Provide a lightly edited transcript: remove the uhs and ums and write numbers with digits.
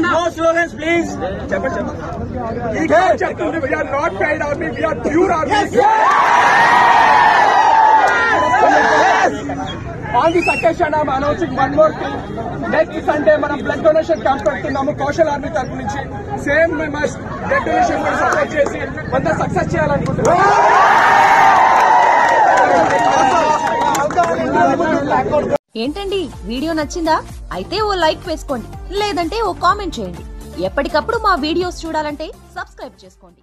No slogans, please. We can't check. We are not paid army. We are pure army. On this occasion, I am announcing one more thing. Next Sunday, మనం blood donation camp పెడుతున్నాము Kaushal army తరఫు నుంచి. Same members blood donation కి support చేసి కొంత success చేయాలనుకుంటున్నాం. ఏంటండి video నచ్చిందా? అయితే ఓ లైక్ వేసుకోండి, లేదంటే ఓ కామెంట్ చేయండి. ఎప్పటికప్పుడు మా వీడియోస్ చూడాలంటే సబ్స్క్రైబ్ చేసుకోండి.